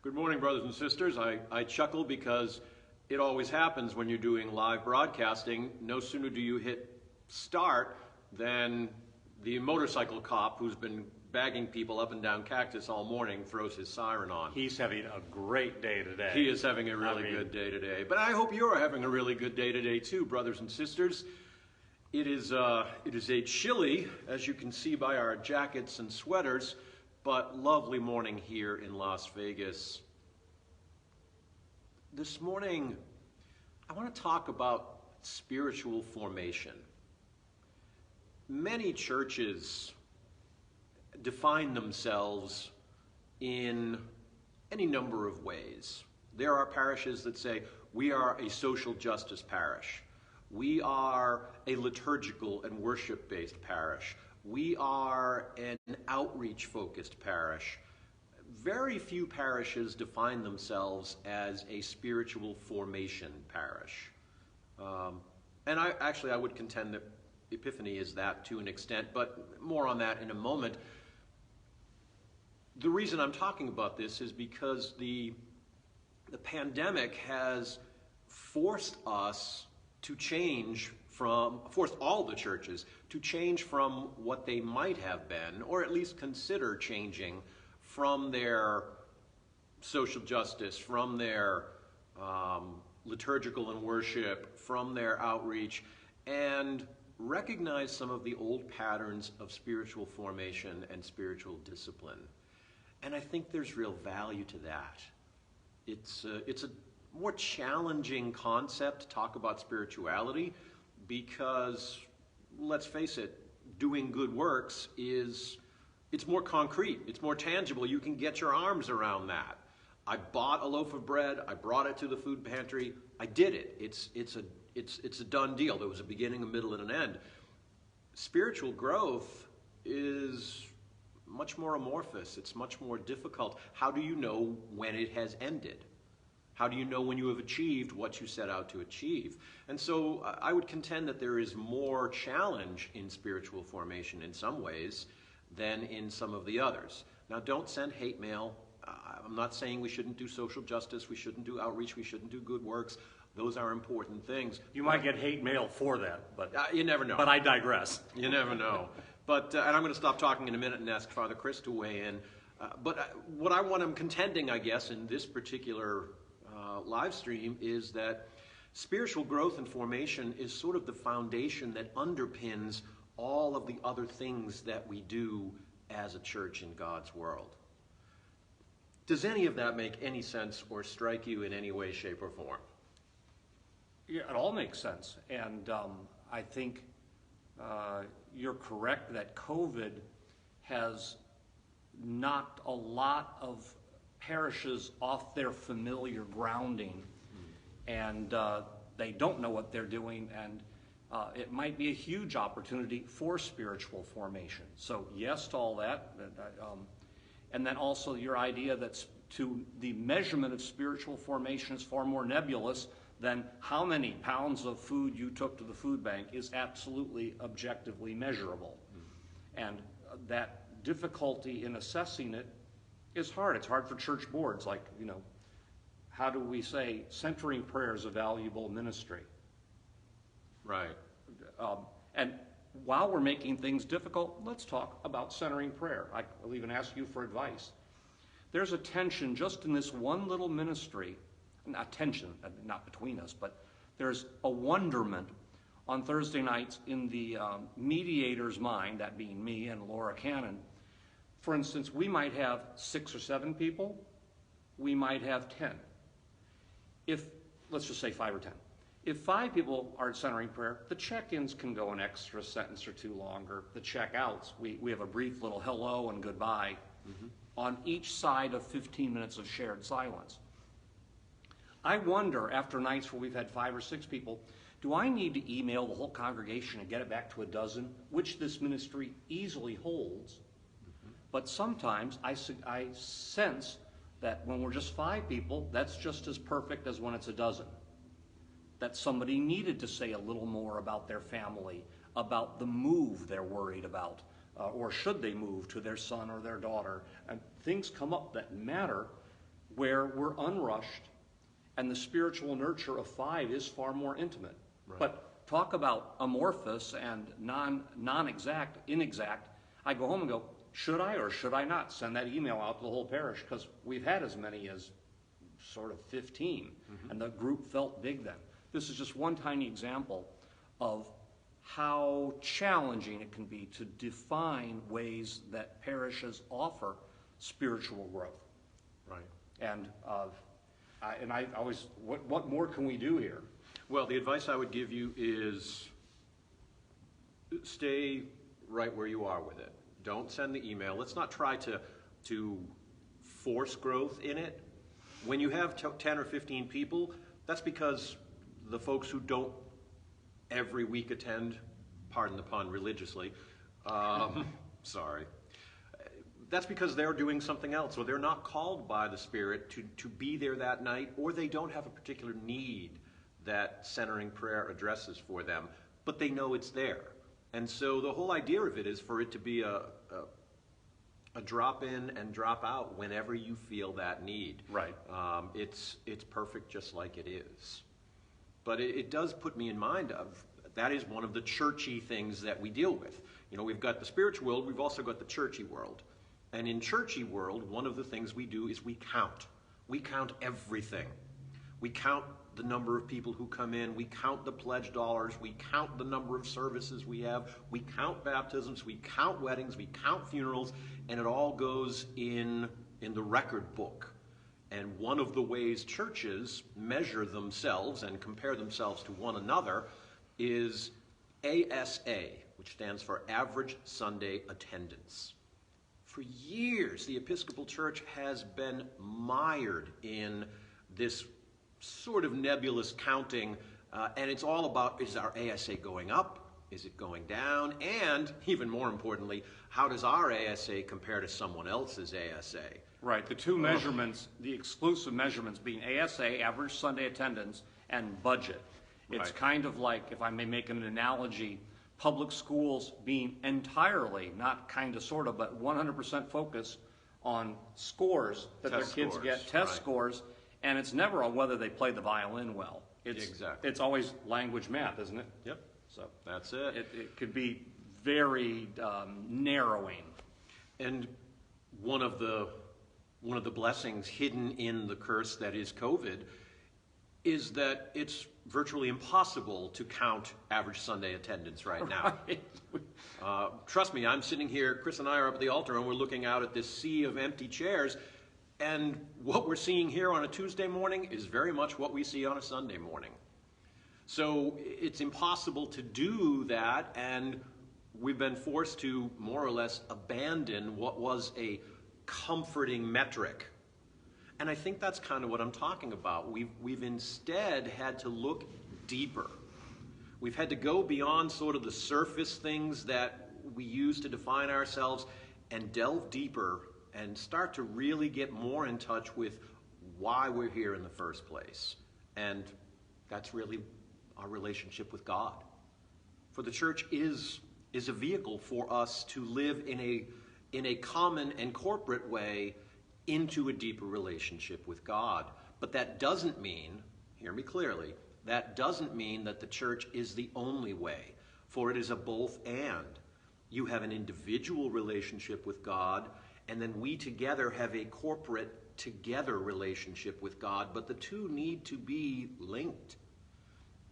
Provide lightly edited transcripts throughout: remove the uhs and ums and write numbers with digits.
Good morning, brothers and sisters. I chuckle because it always happens when you're doing live broadcasting. No sooner do you hit start than the motorcycle cop who's been bagging people up and down Cactus all morning throws his siren on. He's having a great day today. He is having a really good day today. But I hope you're having a really good day today too, brothers and sisters. It is a chilly, as you can see by our jackets and sweaters, but lovely morning here in Las Vegas. This morning, I want to talk about spiritual formation. Many churches define themselves in any number of ways. There are parishes that say, we are a social justice parish. We are a liturgical and worship-based parish. We are an outreach-focused parish. Very few parishes define themselves as a spiritual formation parish. And I would contend that Epiphany is that to an extent, but more on that in a moment. The reason I'm talking about this is because the pandemic has forced us to forced all the churches to change from what they might have been, or at least consider changing from their social justice, from their liturgical and worship, from their outreach, and recognize some of the old patterns of spiritual formation and spiritual discipline. And I think there's real value to that. It's a more challenging concept to talk about spirituality because, let's face it, doing good works it's more concrete, it's more tangible. You can get your arms around that. I bought a loaf of bread, I brought it to the food pantry, I did it. It's a done deal. There was a beginning, a middle, and an end. Spiritual growth is much more amorphous. It's much more difficult. How do you know when it has ended? How do you know when you have achieved what you set out to achieve? And so I would contend that there is more challenge in spiritual formation in some ways than in some of the others. Now, don't send hate mail. I'm not saying we shouldn't do social justice, we shouldn't do outreach, we shouldn't do good works. Those are important things. You might get hate mail for that, but you never know. But I digress. You never know. But and I'm going to stop talking in a minute and ask Father Chris to weigh in. But what I'm contending, I guess, in this particular live stream is that spiritual growth and formation is sort of the foundation that underpins all of the other things that we do as a church in God's world. Does any of that make any sense or strike you in any way, shape, or form? Yeah, it all makes sense. And I think you're correct that COVID has knocked a lot of parishes off their familiar grounding, and they don't know what they're doing, and it might be a huge opportunity for spiritual formation. So yes to all that. And then also your idea that the measurement of spiritual formation is far more nebulous than how many pounds of food you took to the food bank is absolutely objectively measurable. And that difficulty in assessing it is hard. It's hard for church boards. Like, how do we say centering prayer is a valuable ministry? Right. And while we're making things difficult, let's talk about centering prayer. I'll even ask you for advice. There's a tension just in this one little ministry, not tension, not between us, but there's a wonderment on Thursday nights in the mediator's mind, that being me and Laura Cannon. For instance, we might have 6 or 7 people, we might have 10. Let's just say 5 or 10. If 5 people are centering prayer, the check-ins can go an extra sentence or 2 longer. The check-outs, we have a brief little hello and goodbye on each side of 15 minutes of shared silence. I wonder, after nights where we've had 5 or 6 people, do I need to email the whole congregation and get it back to a dozen, which this ministry easily holds? But sometimes I sense that when we're just 5 people, that's just as perfect as when it's a dozen. That somebody needed to say a little more about their family, about the move they're worried about, or should they move to their son or their daughter. And things come up that matter, where we're unrushed, and the spiritual nurture of 5 is far more intimate. Right. But talk about amorphous and non-exact, inexact. I go home and go, should I or should I not send that email out to the whole parish? Because we've had as many as sort of 15, and the group felt big then. This is just one tiny example of how challenging it can be to define ways that parishes offer spiritual growth. Right. And I always, what more can we do here? Well, the advice I would give you is stay right where you are with it. Don't send the email. Let's not try to force growth in it. When you have 10 or 15 people, that's because the folks who don't every week attend, pardon the pun, religiously, sorry, that's because they're doing something else, or they're not called by the Spirit to be there that night, or they don't have a particular need that centering prayer addresses for them, but they know it's there. And so the whole idea of it is for it to be a drop in and drop out whenever you feel that need. Right. It's perfect just like it is. But it does put me in mind of, that is one of the churchy things that we deal with. You know, we've got the spiritual world, we've also got the churchy world. And in churchy world, one of the things we do is we count. We count everything. We count the number of people who come in, we count the pledge dollars, we count the number of services we have, we count baptisms, we count weddings, we count funerals, and it all goes in the record book. And one of the ways churches measure themselves and compare themselves to one another is ASA, which stands for Average Sunday Attendance. For years, the Episcopal Church has been mired in this sort of nebulous counting, and it's all about, is our ASA going up? Is it going down? And, even more importantly, how does our ASA compare to someone else's ASA? Right, the two measurements, the exclusive measurements being ASA, average Sunday attendance, and budget. It's Right. kind of like, if I may make an analogy, public schools being entirely, not kind of, sort of, but 100% focused on scores that Test their kids scores, get, test right. scores, and it's never on whether they play the violin well. Exactly. It's always language math, isn't it? Yep, So that's it. it could be very narrowing. And one of the blessings hidden in the curse that is COVID is that it's virtually impossible to count average Sunday attendance right now. Right. Trust me, I'm sitting here, Chris and I are up at the altar, and we're looking out at this sea of empty chairs, and what we're seeing here on a Tuesday morning is very much what we see on a Sunday morning. So it's impossible to do that, and we've been forced to more or less abandon what was a comforting metric. And I think that's kind of what I'm talking about. We've instead had to look deeper. We've had to go beyond sort of the surface things that we use to define ourselves and delve deeper and start to really get more in touch with why we're here in the first place. And that's really our relationship with God. For the church is a vehicle for us to live in a common and corporate way into a deeper relationship with God. But that doesn't mean, hear me clearly, that doesn't mean that the church is the only way, for it is a both and. You have an individual relationship with God, and then we together have a corporate together relationship with God, but the two need to be linked.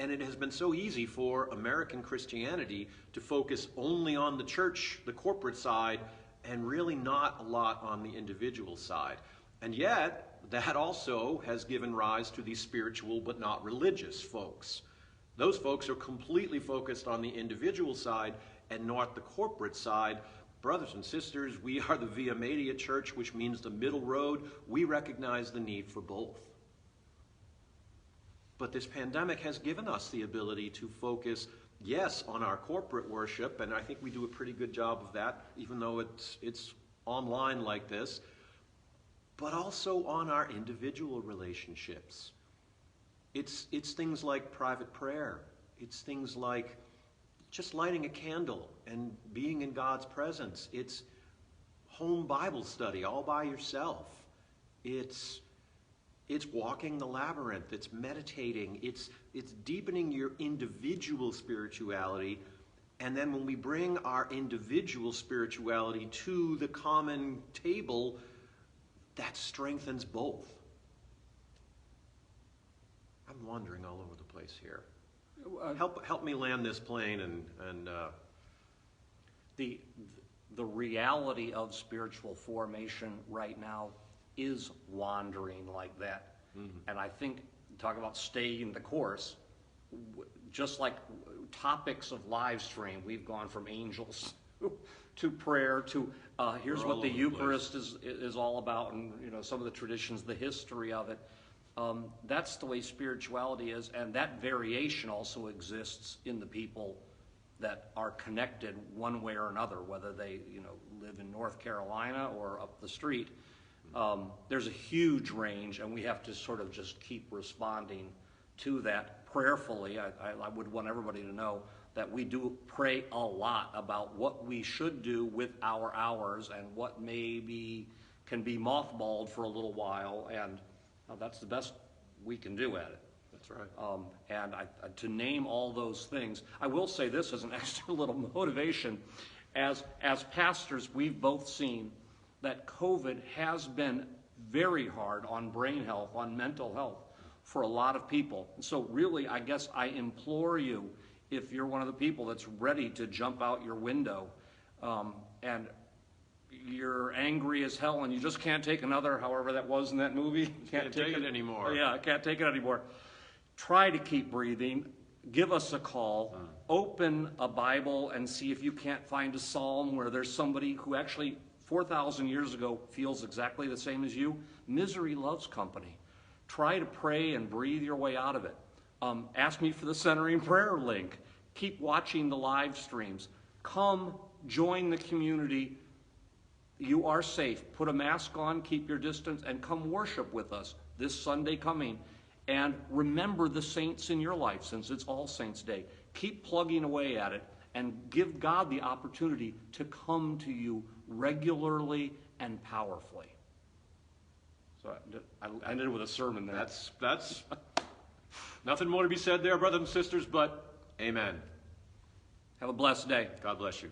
And it has been so easy for American Christianity to focus only on the church, the corporate side, and really not a lot on the individual side. And yet, that also has given rise to these spiritual but not religious folks. Those folks are completely focused on the individual side and not the corporate side. Brothers and sisters, we are the Via Media Church, which means the middle road. We recognize the need for both. But this pandemic has given us the ability to focus, yes, on our corporate worship, and I think we do a pretty good job of that, even though it's online like this, but also on our individual relationships. It's things like private prayer. It's things like just lighting a candle and being in God's presence. It's home Bible study all by yourself. It's It's walking the labyrinth. It's meditating. It's deepening your individual spirituality. And then when we bring our individual spirituality to the common table, that strengthens both. I'm wandering all over the place here. Help me land this plane and the reality of spiritual formation right now is wandering like that. Mm-hmm. And I think, talk about staying the course, just like topics of live stream, we've gone from angels to prayer to here's what the Eucharist is all about, and some of the traditions, the history of it. That's the way spirituality is, and that variation also exists in the people that are connected one way or another, whether they live in North Carolina or up the street. There's a huge range, and we have to sort of just keep responding to that prayerfully. I would want everybody to know that we do pray a lot about what we should do with our hours and what maybe can be mothballed for a little while, and that's the best we can do at it. That's right. And to name all those things, I will say this as an extra little motivation. As pastors, we've both seen that COVID has been very hard on brain health, on mental health for a lot of people. And so really, I guess I implore you, if you're one of the people that's ready to jump out your window and you're angry as hell and you just can't take another, however that was in that movie. Can't take it anymore. Yeah, I can't take it anymore. Try to keep breathing. Give us a call. Open a Bible and see if you can't find a psalm where there's somebody who actually 4,000 years ago feels exactly the same as you. Misery loves company. Try to pray and breathe your way out of it. Ask me for the Centering Prayer link. Keep watching the live streams. Come join the community. You are safe. Put a mask on, keep your distance, and come worship with us this Sunday coming. And remember the saints in your life, since it's All Saints Day. Keep plugging away at it and give God the opportunity to come to you regularly and powerfully. So I ended with a sermon there. That's nothing more to be said there, brothers and sisters, but amen. Have a blessed day. God bless you.